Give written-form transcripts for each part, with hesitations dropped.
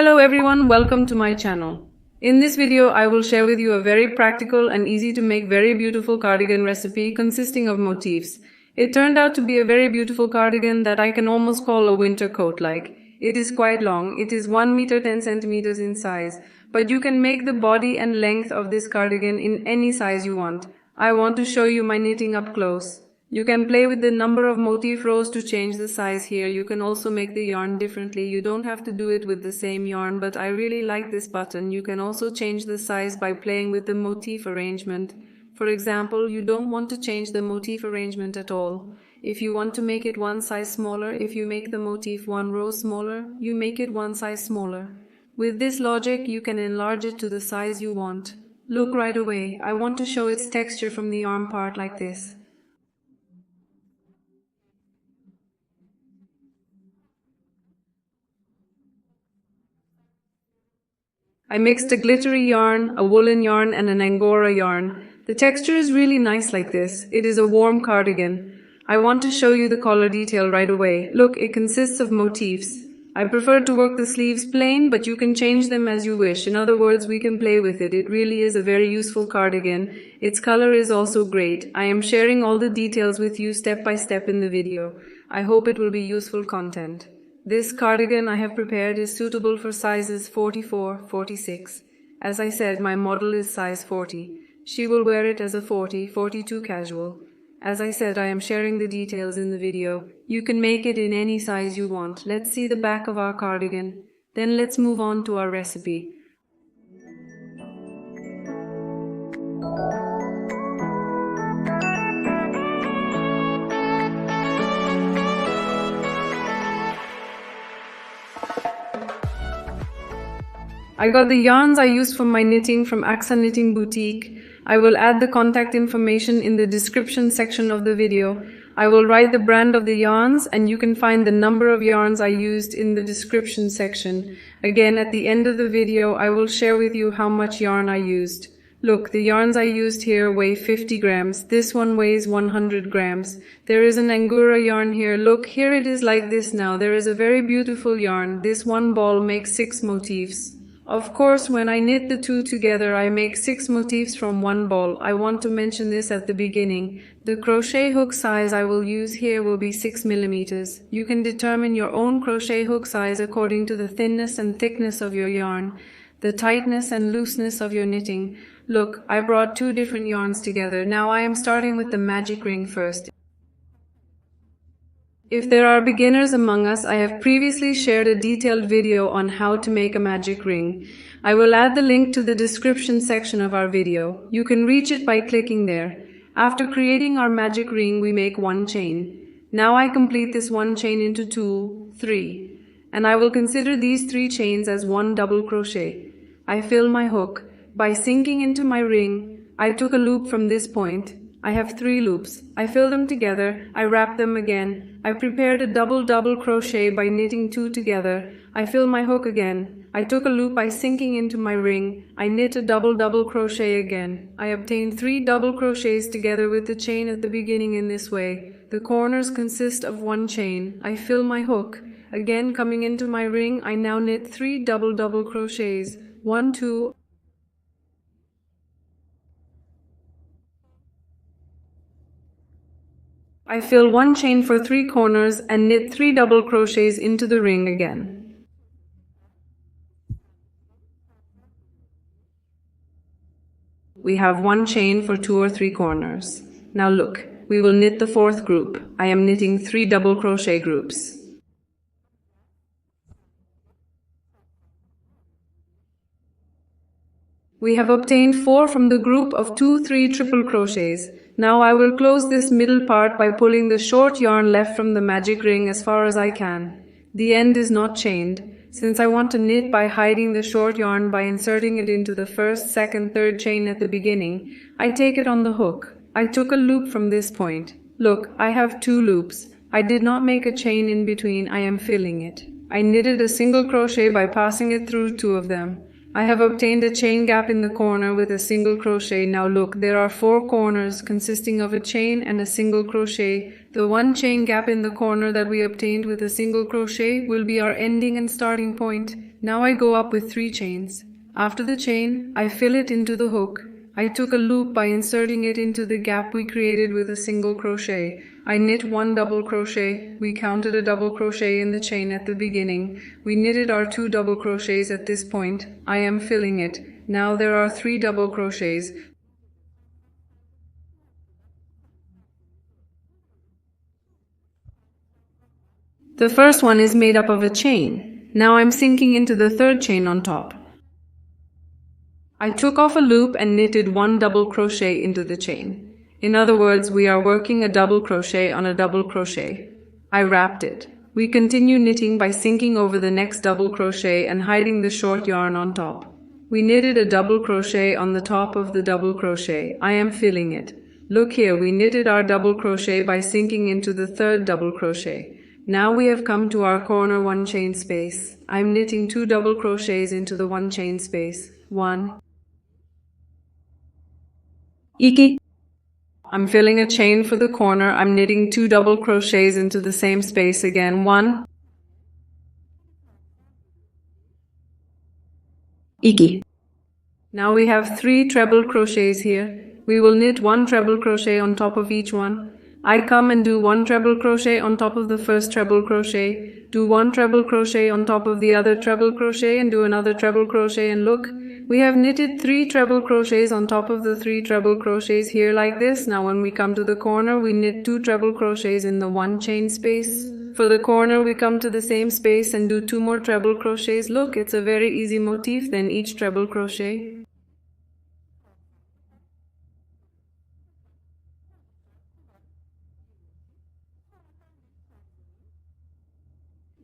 Hello everyone, welcome to my channel. In this video, I will share with you a very practical and easy to make very beautiful cardigan recipe consisting of motifs. It turned out to be a very beautiful cardigan that I can almost call a winter coat like. It is quite long, it is 1 meter 10 centimeters in size, but you can make the body and length of this cardigan in any size you want. I want to show you my knitting up close. You can play with the number of motif rows to change the size here. You can also make the yarn differently. You don't have to do it with the same yarn, but I really like this button. You can also change the size by playing with the motif arrangement. For example, you don't want to change the motif arrangement at all. If you want to make it one size smaller, if you make the motif one row smaller, you make it one size smaller. With this logic, you can enlarge it to the size you want. Look right away. I want to show its texture from the arm part like this. I mixed a glittery yarn, a woolen yarn and an angora yarn. The texture is really nice like this. It is a warm cardigan. I want to show you the collar detail right away. Look, it consists of motifs. I prefer to work the sleeves plain, but you can change them as you wish. In other words, we can play with it. It really is a very useful cardigan. Its color is also great. I am sharing all the details with you step by step in the video. I hope it will be useful content. This cardigan I have prepared is suitable for sizes 44-46. As I said, my model is size 40. She will wear it as a 40-42 casual. As I said, I am sharing the details in the video. You can make it in any size you want. Let's see the back of our cardigan. Then let's move on to our recipe. I got the yarns I used for my knitting from Aksa Knitting Boutique. I will add the contact information in the description section of the video. I will write the brand of the yarns and you can find the number of yarns I used in the description section. Again, at the end of the video, I will share with you how much yarn I used. Look, the yarns I used here weigh 50 grams. This one weighs 100 grams. There is an angora yarn here. Look, here it is like this now. There is a very beautiful yarn. This one ball makes 6 motifs. Of course, when I knit the two together, I make 6 motifs from one ball. I want to mention this at the beginning. The crochet hook size I will use here will be 6 millimeters. You can determine your own crochet hook size according to the thinness and thickness of your yarn, the tightness and looseness of your knitting. Look, I brought 2 different yarns together. Now I am starting with the magic ring first. If there are beginners among us, I have previously shared a detailed video on how to make a magic ring. I will add the link to the description section of our video. You can reach it by clicking there. After creating our magic ring, we make 1 chain. Now I complete this 1 chain into 2, 3. And I will consider these 3 chains as 1 double crochet. I fill my hook. By sinking into my ring, I took a loop from this point. I have 3 loops. I fill them together. I wrap them again. I prepared a double crochet by knitting 2 together. I fill my hook again. I took a loop by sinking into my ring. I knit a double crochet again. I obtained 3 double crochets together with the chain at the beginning in this way. The corners consist of 1 chain. I fill my hook. Again, coming into my ring, I now knit 3 double crochets. 1, 2. I fill 1 chain for 3 corners and knit 3 double crochets into the ring again. We have 1 chain for 2 or 3 corners. Now look, we will knit the 4th group. I am knitting 3 double crochet groups. We have obtained 4 from the group of 2-3 triple crochets. Now I will close this middle part by pulling the short yarn left from the magic ring as far as I can. The end is not chained. Since I want to knit by hiding the short yarn by inserting it into the 1st, 2nd, 3rd chain at the beginning, I take it on the hook. I took a loop from this point. Look, I have 2 loops. I did not make a chain in between, I am filling it. I knitted a single crochet by passing it through 2 of them. I have obtained a chain gap in the corner with a single crochet. Now look, there are 4 corners consisting of a chain and a single crochet. The one chain gap in the corner that we obtained with a single crochet will be our ending and starting point. Now I go up with 3 chains. After the chain, I fill it into the hook. I took a loop by inserting it into the gap we created with a single crochet. I knit 1 double crochet. We counted a double crochet in the chain at the beginning. We knitted our 2 double crochets at this point. I am filling it. Now there are 3 double crochets. The first one is made up of a chain. Now I'm sinking into the 3rd chain on top. I took off a loop and knitted 1 double crochet into the chain. In other words, we are working a double crochet on a double crochet. I wrapped it. We continue knitting by sinking over the next double crochet and hiding the short yarn on top. We knitted a double crochet on the top of the double crochet. I am filling it. Look here, we knitted our double crochet by sinking into the 3rd double crochet. Now we have come to our corner 1 chain space. I'm knitting 2 double crochets into the 1 chain space. 1. Iki. I'm filling a chain for the corner. I'm knitting 2 double crochets into the same space again. 1. Iki. Now we have 3 treble crochets here. We will knit 1 treble crochet on top of each one. I come and do 1 treble crochet on top of the first treble crochet, do 1 treble crochet on top of the other treble crochet and do another treble crochet, and look, we have knitted 3 treble crochets on top of the 3 treble crochets here like this. Now when we come to the corner, we knit 2 treble crochets in the 1 chain space. For the corner, we come to the same space and do 2 more treble crochets. Look, it's a very easy motif, then each treble crochet.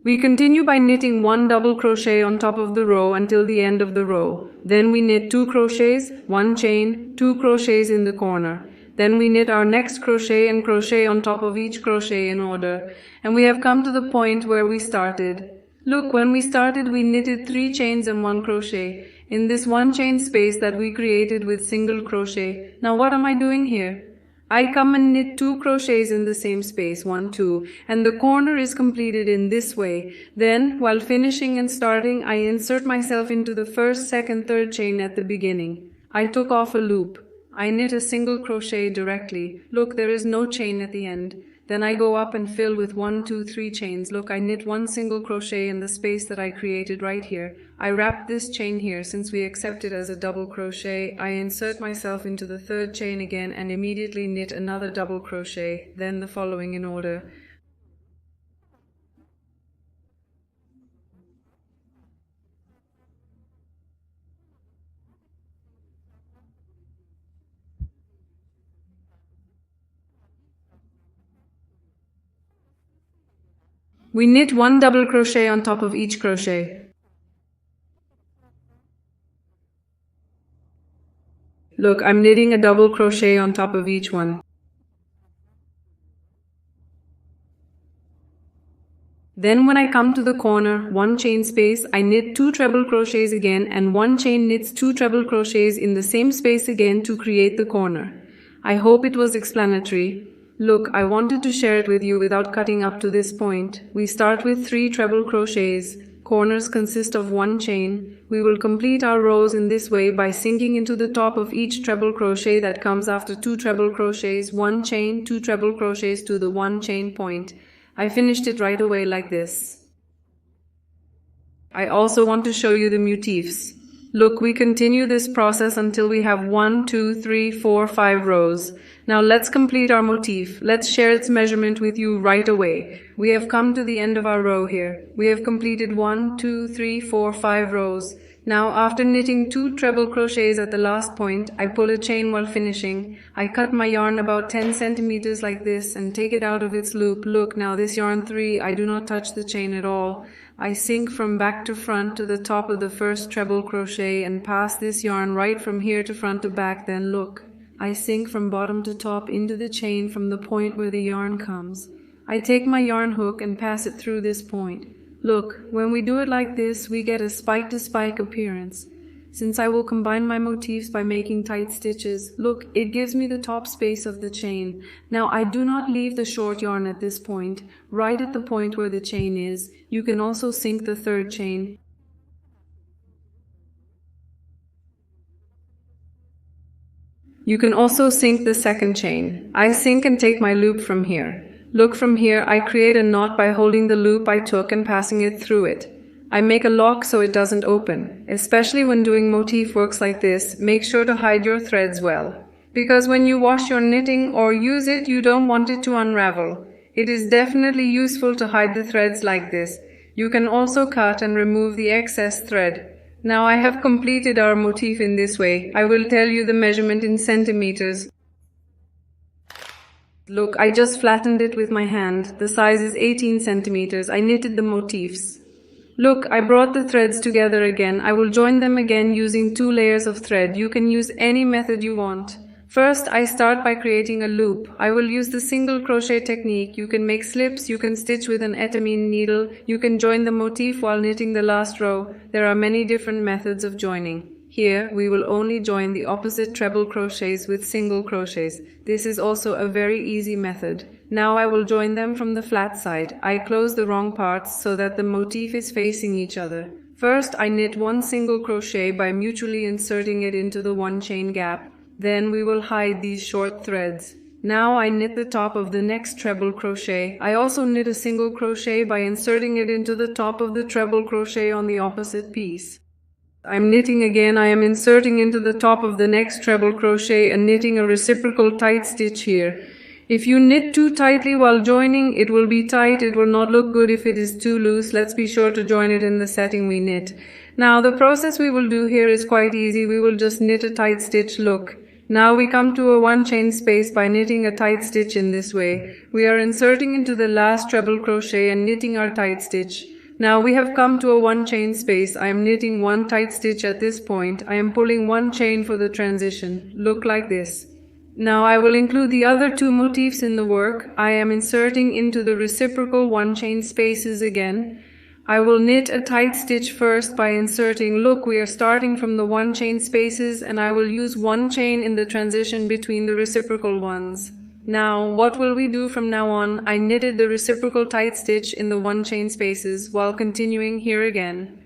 We continue by knitting 1 double crochet on top of the row until the end of the row. Then we knit 2 crochets, 1 chain, 2 crochets in the corner. Then we knit our next crochet and crochet on top of each crochet in order. And we have come to the point where we started. Look, when we started, we knitted 3 chains and 1 crochet in this 1 chain space that we created with single crochet. Now what am I doing here? I come and knit 2 crochets in the same space, 1, 2, and the corner is completed in this way. Then, while finishing and starting, I insert myself into the 1st, 2nd, 3rd chain at the beginning. I took off a loop. I knit a single crochet directly. Look, there is no chain at the end. Then I go up and fill with 1, 2, 3 chains. Look, I knit 1 single crochet in the space that I created right here. I wrap this chain here. Since we accept it as a double crochet, I insert myself into the 3rd chain again and immediately knit another double crochet, then the following in order. We knit 1 double crochet on top of each crochet. Look, I'm knitting a double crochet on top of each one. Then when I come to the corner, 1 chain space, I knit 2 treble crochets again and 1 chain knits 2 treble crochets in the same space again to create the corner. I hope it was explanatory. Look, I wanted to share it with you without cutting up to this point. We start with 3 treble crochets. Corners consist of 1 chain. We will complete our rows in this way by sinking into the top of each treble crochet that comes after 2 treble crochets, 1 chain, 2 treble crochets to the 1 chain point. I finished it right away like this. I also want to show you the motifs. Look, we continue this process until we have 1, 2, 3, 4, 5 rows. Now let's complete our motif. Let's share its measurement with you right away. We have come to the end of our row here. We have completed 1, 2, 3, 4, 5 rows. Now after knitting 2 treble crochets at the last point, I pull a chain while finishing. I cut my yarn about 10 centimeters like this and take it out of its loop. Look, now this yarn 3, I do not touch the chain at all. I sink from back to front to the top of the first treble crochet and pass this yarn right from here to front to back. Then look, I sink from bottom to top into the chain from the point where the yarn comes. I take my yarn hook and pass it through this point. Look, when we do it like this, we get a spike-to-spike appearance. since I will combine my motifs by making tight stitches. Look, it gives me the top space of the chain. Now I do not leave the short yarn at this point. Right at the point where the chain is, you can also sink the third chain. You can also sink the second chain. I sink and take my loop from here. Look, from here I create a knot by holding the loop I took and passing it through it. I make a lock so it doesn't open. Especially when doing motif works like this, make sure to hide your threads well. Because when you wash your knitting or use it, you don't want it to unravel. It is definitely useful to hide the threads like this. You can also cut and remove the excess thread. Now I have completed our motif in this way. I will tell you the measurement in centimeters. Look, I just flattened it with my hand. The size is 18 centimeters. I knitted the motifs. Look, I brought the threads together again. I will join them again using 2 layers of thread. You can use any method you want. First, I start by creating a loop. I will use the single crochet technique. You can make slips, you can stitch with an etamine needle, you can join the motif while knitting the last row. There are many different methods of joining. Here, we will only join the opposite treble crochets with single crochets. This is also a very easy method. Now I will join them from the flat side. I close the wrong parts so that the motif is facing each other. First, I knit 1 single crochet by mutually inserting it into the 1 chain gap. Then we will hide these short threads. Now I knit the top of the next treble crochet. I also knit a single crochet by inserting it into the top of the treble crochet on the opposite piece. I'm knitting again. I am inserting into the top of the next treble crochet and knitting a reciprocal tight stitch here. If you knit too tightly while joining, it will be tight. It will not look good if it is too loose. Let's be sure to join it in the setting we knit. Now the process we will do here is quite easy. We will just knit a tight stitch. Look. Now we come to a 1 chain space by knitting a tight stitch in this way. We are inserting into the last treble crochet and knitting our tight stitch. Now we have come to a 1 chain space. I am knitting 1 tight stitch at this point. I am pulling 1 chain for the transition. Look like this. Now I will include the other 2 motifs in the work. I am inserting into the reciprocal 1 chain spaces again. I will knit a tight stitch first by inserting. Look, we are starting from the 1 chain spaces and I will use 1 chain in the transition between the reciprocal ones. Now, what will we do from now on? I knitted the reciprocal tight stitch in the 1 chain spaces while continuing here again.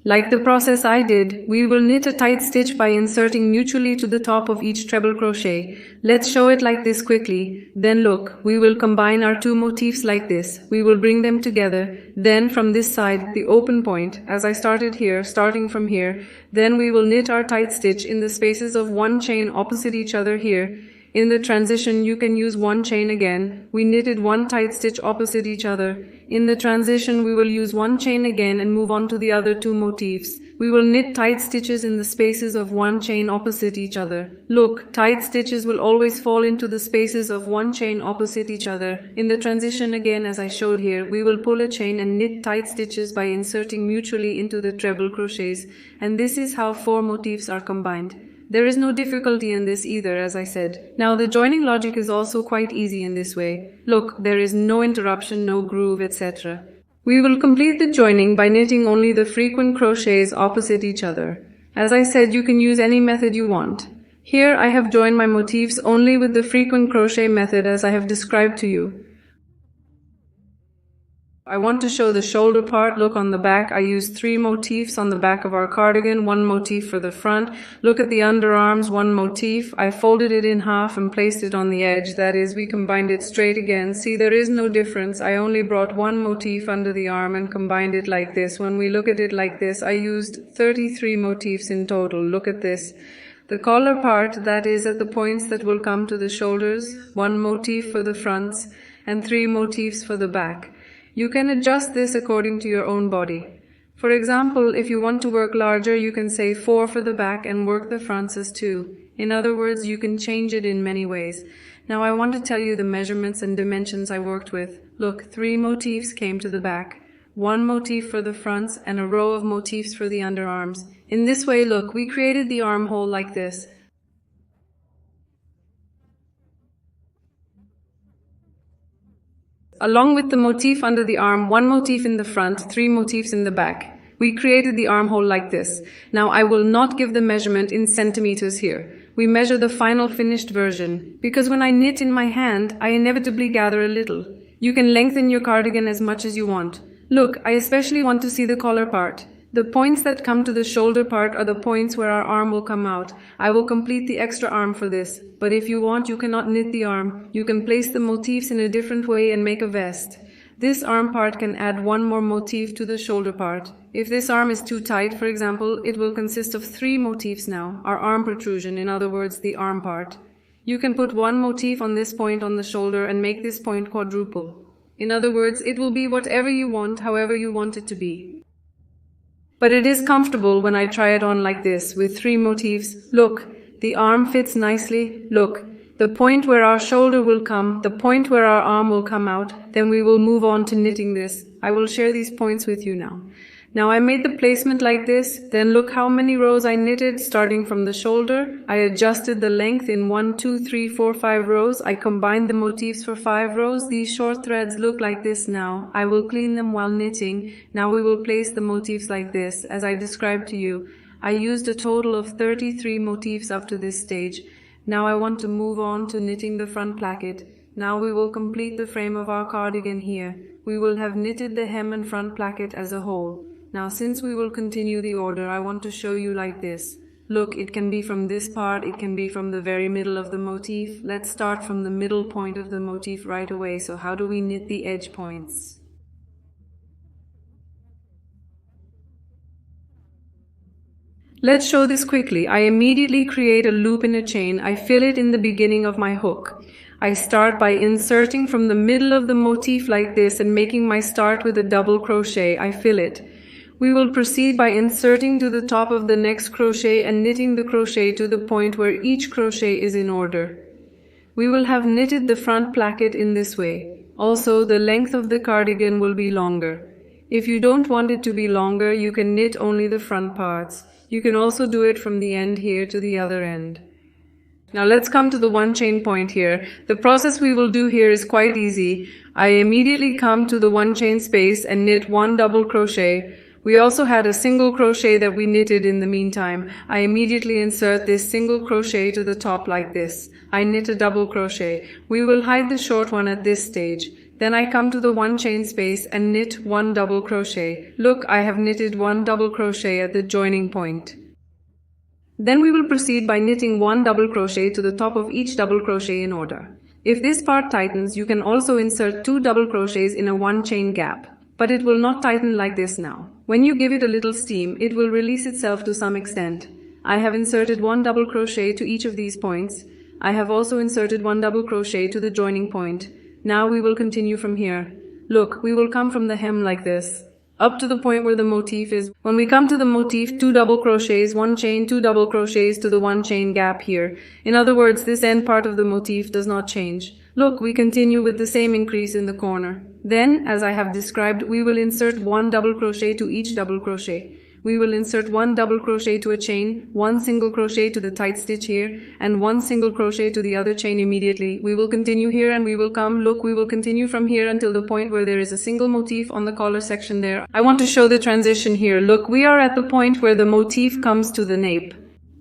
Like the process I did, we will knit a tight stitch by inserting mutually to the top of each treble crochet. Let's show it like this quickly. Then look, we will combine our 2 motifs like this. We will bring them together. Then from this side, the open point, as I started here, starting from here, then we will knit our tight stitch in the spaces of 1 chain opposite each other here. In the transition, you can use 1 chain again. We knitted 1 tight stitch opposite each other. In the transition, we will use 1 chain again and move on to the other 2 motifs. We will knit tight stitches in the spaces of 1 chain opposite each other. Look, tight stitches will always fall into the spaces of 1 chain opposite each other. In the transition again, as I showed here, we will pull a chain and knit tight stitches by inserting mutually into the treble crochets. And this is how 4 motifs are combined. There is no difficulty in this either, as I said. Now the joining logic is also quite easy in this way. Look, there is no interruption, no groove, etc. We will complete the joining by knitting only the frequent crochets opposite each other. As I said, you can use any method you want. Here I have joined my motifs only with the frequent crochet method as I have described to you. I want to show the shoulder part. Look on the back. I used 3 motifs on the back of our cardigan, 1 motif for the front. Look at the underarms, 1 motif. I folded it in half and placed it on the edge. That is, we combined it straight again. See, there is no difference. I only brought 1 motif under the arm and combined it like this. When we look at it like this, I used 33 motifs in total. Look at this. The collar part, that is at the points that will come to the shoulders, 1 motif for the fronts, and 3 motifs for the back. You can adjust this according to your own body. For example, if you want to work larger, you can say 4 for the back and work the fronts as 2. In other words, you can change it in many ways. Now I want to tell you the measurements and dimensions I worked with. Look, 3 motifs came to the back, 1 motif for the fronts, and a row of motifs for the underarms. In this way, look, we created the armhole like this. Along with the motif under the arm, 1 motif in the front, 3 motifs in the back. We created the armhole like this. Now I will not give the measurement in centimeters here. We measure the final finished version, because when I knit in my hand, I inevitably gather a little. You can lengthen your cardigan as much as you want. Look, I especially want to see the collar part. The points that come to the shoulder part are the points where our arm will come out. I will complete the extra arm for this, but if you want, you cannot knit the arm. You can place the motifs in a different way and make a vest. This arm part can add one more motif to the shoulder part. If this arm is too tight, for example, it will consist of 3 motifs now, our arm protrusion, in other words, the arm part. You can put one motif on this point on the shoulder and make this point quadruple. In other words, it will be whatever you want, however you want it to be. But it is comfortable when I try it on like this, with 3 motifs. Look, the arm fits nicely. Look, the point where our shoulder will come, the point where our arm will come out, then we will move on to knitting this. I will share these points with you now. Now I made the placement like this, then look how many rows I knitted starting from the shoulder. I adjusted the length in 1, 2, 3, 4, 5 rows. I combined the motifs for 5 rows. These short threads look like this now. I will clean them while knitting. Now we will place the motifs like this, as I described to you. I used a total of 33 motifs up to this stage. Now I want to move on to knitting the front placket. Now we will complete the frame of our cardigan here. We will have knitted the hem and front placket as a whole. Now since we will continue the order, I want to show you like this. Look, it can be from this part, it can be from the very middle of the motif. Let's start from the middle point of the motif right away. So how do we knit the edge points? Let's show this quickly. I immediately create a loop in a chain. I fill it in the beginning of my hook. I start by inserting from the middle of the motif like this and making my start with a double crochet. I fill it. We will proceed by inserting to the top of the next crochet and knitting the crochet to the point where each crochet is in order. We will have knitted the front placket in this way. Also, the length of the cardigan will be longer. If you don't want it to be longer, you can knit only the front parts. You can also do it from the end here to the other end. Now let's come to the one chain point here. The process we will do here is quite easy. I immediately come to the one chain space and knit 1 double crochet. We also had a single crochet that we knitted in the meantime. I immediately insert this single crochet to the top like this. I knit a double crochet. We will hide the short one at this stage. Then I come to the one chain space and knit 1 double crochet. Look, I have knitted 1 double crochet at the joining point. Then we will proceed by knitting 1 double crochet to the top of each double crochet in order. If this part tightens, you can also insert 2 double crochets in a one chain gap. But it will not tighten like this now. When you give it a little steam, it will release itself to some extent. I have inserted 1 double crochet to each of these points. I have also inserted 1 double crochet to the joining point. Now we will continue from here. Look, we will come from the hem like this, up to the point where the motif is. When we come to the motif, 2 double crochets, 1 chain, 2 double crochets to the 1 chain gap here. In other words, this end part of the motif does not change. Look, we continue with the same increase in the corner. Then, as I have described, we will insert 1 double crochet to each double crochet. We will insert 1 double crochet to a chain, 1 single crochet to the tight stitch here, and 1 single crochet to the other chain immediately. We will continue here and we will come. Look, we will continue from here until the point where there is a single motif on the collar section there. I want to show the transition here. Look, we are at the point where the motif comes to the nape.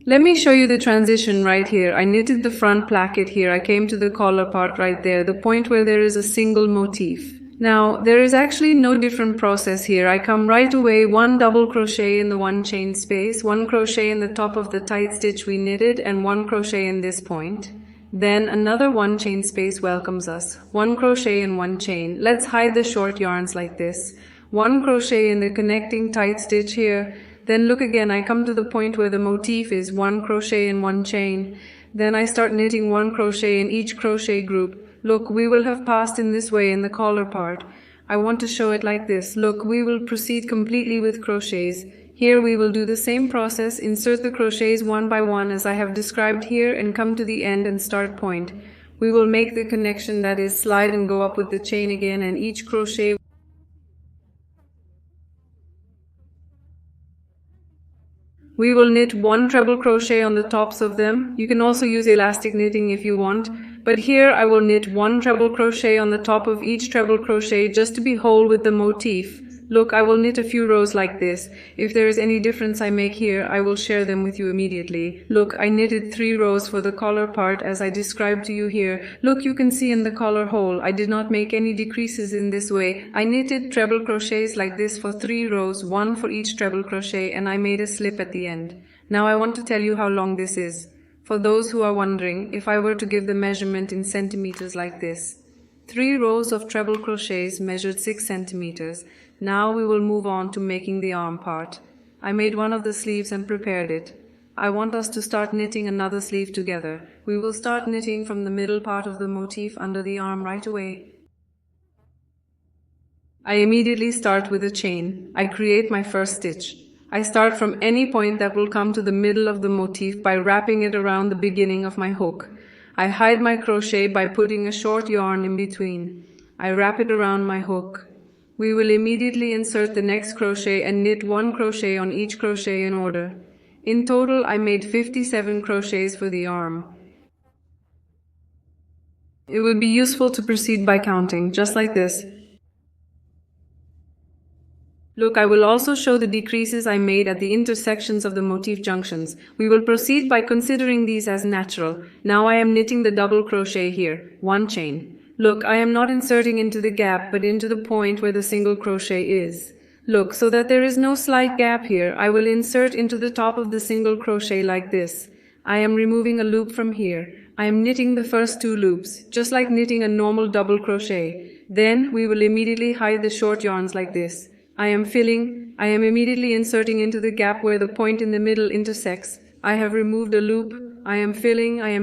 Let me show you the transition right here. I knitted the front placket here. I came to the collar part right there, the point where there is a single motif. Now, there is actually no different process here. I come right away, 1 double crochet in the 1 chain space, 1 crochet in the top of the tight stitch we knitted, and 1 crochet in this point. Then another 1 chain space welcomes us. 1 crochet in 1 chain. Let's hide the short yarns like this. 1 crochet in the connecting tight stitch here. Then look again, I come to the point where the motif is 1 crochet in 1 chain. Then I start knitting 1 crochet in each crochet group. Look, we will have passed in this way in the collar part. I want to show it like this. Look, we will proceed completely with crochets. Here we will do the same process, insert the crochets one by one as I have described here and come to the end and start point. We will make the connection, that is, slide and go up with the chain again, and each crochet we will knit 1 treble crochet on the tops of them. You can also use elastic knitting if you want, but here I will knit 1 treble crochet on the top of each treble crochet just to be whole with the motif. Look, I will knit a few rows like this. If there is any difference I make here, I will share them with you immediately. Look, I knitted 3 rows for the collar part as I described to you here. Look, you can see in the collar hole, I did not make any decreases in this way. I knitted treble crochets like this for 3 rows, 1 for each treble crochet, and I made a slip at the end. Now I want to tell you how long this is. For those who are wondering, if I were to give the measurement in centimeters like this. 3 rows of treble crochets measured 6 centimeters. Now we will move on to making the arm part. I made one of the sleeves and prepared it. I want us to start knitting another sleeve together. We will start knitting from the middle part of the motif under the arm right away. I immediately start with a chain. I create my first stitch. I start from any point that will come to the middle of the motif by wrapping it around the beginning of my hook. I hide my crochet by putting a short yarn in between. I wrap it around my hook. We will immediately insert the next crochet and knit 1 crochet on each crochet in order. In total, I made 57 crochets for the arm. It would be useful to proceed by counting, just like this. Look, I will also show the decreases I made at the intersections of the motif junctions. We will proceed by considering these as natural. Now I am knitting the double crochet here, 1 chain. Look, I am not inserting into the gap, but into the point where the single crochet is. Look, so that there is no slight gap here, I will insert into the top of the single crochet like this. I am removing a loop from here. I am knitting the first 2 loops, just like knitting a normal double crochet. Then we will immediately hide the short yarns like this. I am immediately inserting into the gap where the point in the middle intersects. I have removed a loop. I am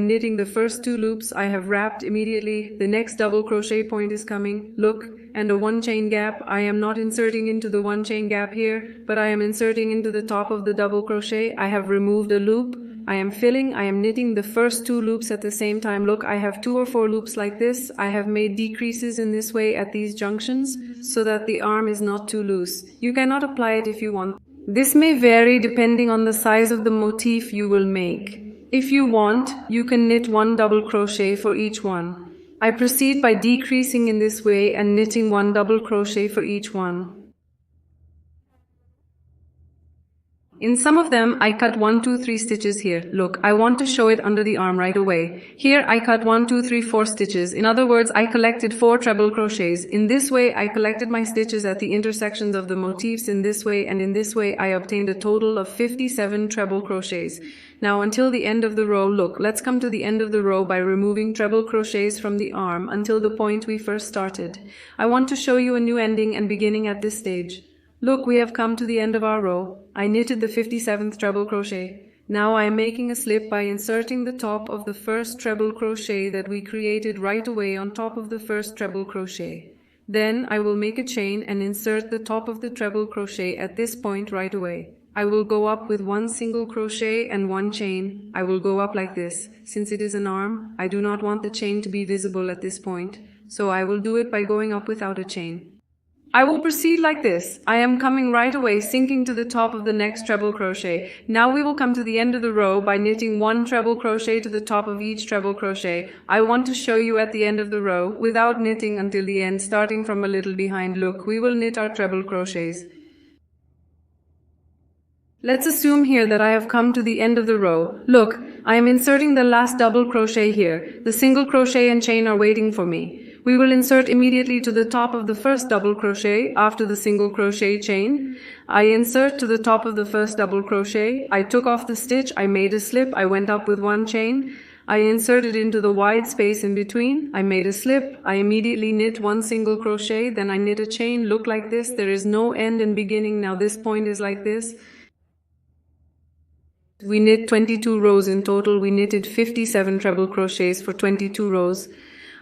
knitting the first 2 loops. I have wrapped immediately. The next double crochet point is coming. Look, and a 1 chain gap. I am not inserting into the 1 chain gap here, but I am inserting into the top of the double crochet. I have removed a loop. I am knitting the first 2 loops at the same time. Look, I have 2 or 4 loops like this. I have made decreases in this way at these junctions so that the arm is not too loose. You cannot apply it if you want. This may vary depending on the size of the motif you will make. If you want, you can knit 1 double crochet for each one. I proceed by decreasing in this way and knitting 1 double crochet for each one. In some of them, I cut 1, 2, 3 stitches here. Look, I want to show it under the arm right away. Here, I cut 1, 2, 3, 4 stitches. In other words, I collected 4 treble crochets. In this way, I collected my stitches at the intersections of the motifs in this way, and in this way, I obtained a total of 57 treble crochets. Now, until the end of the row, look, let's come to the end of the row by removing treble crochets from the arm until the point we first started. I want to show you a new ending and beginning at this stage. Look, we have come to the end of our row. I knitted the 57th treble crochet. Now I am making a slip by inserting the top of the first treble crochet that we created right away on top of the first treble crochet. Then I will make a chain and insert the top of the treble crochet at this point right away. I will go up with 1 single crochet and 1 chain. I will go up like this. Since it is an arm, I do not want the chain to be visible at this point, so I will do it by going up without a chain. I will proceed like this. I am coming right away, sinking to the top of the next treble crochet. Now we will come to the end of the row by knitting 1 treble crochet to the top of each treble crochet. I want to show you at the end of the row, without knitting until the end, starting from a little behind. Look, we will knit our treble crochets. Let's assume here that I have come to the end of the row. Look, I am inserting the last double crochet here. The single crochet and chain are waiting for me. We will insert immediately to the top of the first double crochet after the single crochet chain. I insert to the top of the first double crochet. I took off the stitch, I made a slip, I went up with 1 chain. I inserted into the wide space in between. I made a slip. I immediately knit 1 single crochet, then I knit a chain. Look like this. There is no end and beginning. Now this point is like this. We knit 22 rows in total. We knitted 57 treble crochets for 22 rows.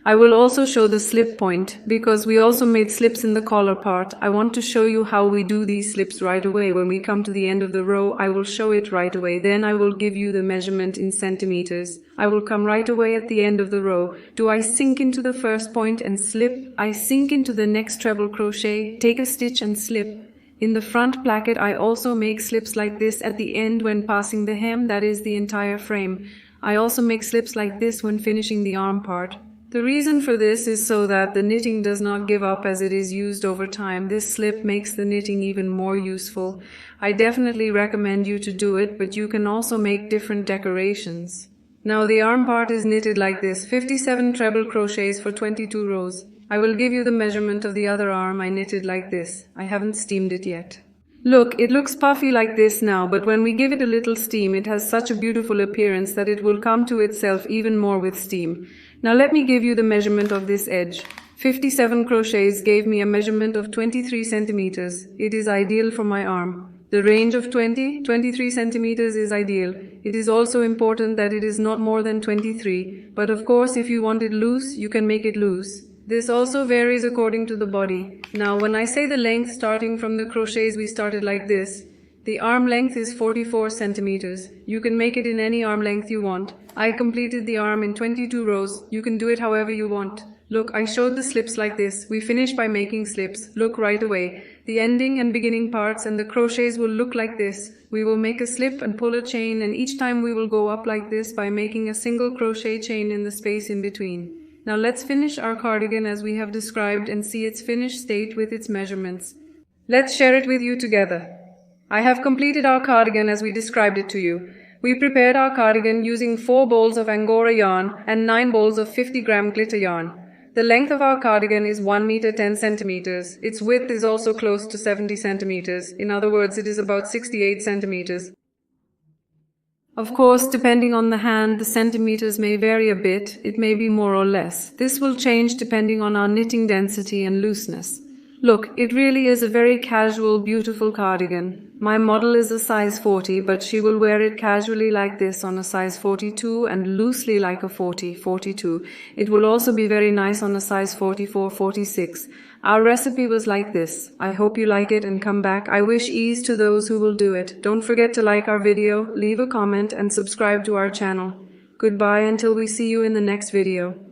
I will also show the slip point because we also made slips in the collar part. I want to show you how we do these slips right away. When we come to the end of the row, I will show it right away. Then I will give you the measurement in centimeters. I will come right away at the end of the row. Do I sink into the first point and slip? I sink into the next treble crochet, take a stitch and slip. In the front placket, I also make slips like this at the end when passing the hem, that is the entire frame. I also make slips like this when finishing the arm part. The reason for this is so that the knitting does not give up as it is used over time. This slip makes the knitting even more useful. I definitely recommend you to do it, but you can also make different decorations. Now the arm part is knitted like this, 57 treble crochets for 22 rows. I will give you the measurement of the other arm. I knitted like this. I haven't steamed it yet. Look, it looks puffy like this now, but when we give it a little steam, it has such a beautiful appearance that it will come to itself even more with steam. Now let me give you the measurement of this edge. 57 crochets gave me a measurement of 23 centimeters. It is ideal for my arm. The range of 23 centimeters is ideal. It is also important that it is not more than 23, but of course if you want it loose, you can make it loose. This also varies according to the body. Now when I say the length starting from the crochets we started like this, the arm length is 44 centimeters. You can make it in any arm length you want. I completed the arm in 22 rows. You can do it however you want. Look, I showed the slips like this. We finished by making slips. Look right away. The ending and beginning parts and the crochets will look like this. We will make a slip and pull a chain, and each time we will go up like this by making a single crochet chain in the space in between. Now let's finish our cardigan as we have described and see its finished state with its measurements. Let's share it with you together. I have completed our cardigan as we described it to you. We prepared our cardigan using 4 balls of Angora yarn and 9 balls of 50-gram glitter yarn. The length of our cardigan is 1 meter 10 centimeters. Its width is also close to 70 centimeters. In other words, it is about 68 centimeters. Of course, depending on the hand, the centimeters may vary a bit. It may be more or less. This will change depending on our knitting density and looseness. Look, it really is a very casual, beautiful cardigan. My model is a size 40, but she will wear it casually like this on a size 42 and loosely like a 42. It will also be very nice on a size 44, 46. Our recipe was like this. I hope you like it and come back. I wish ease to those who will do it. Don't forget to like our video, leave a comment, and subscribe to our channel. Goodbye until we see you in the next video.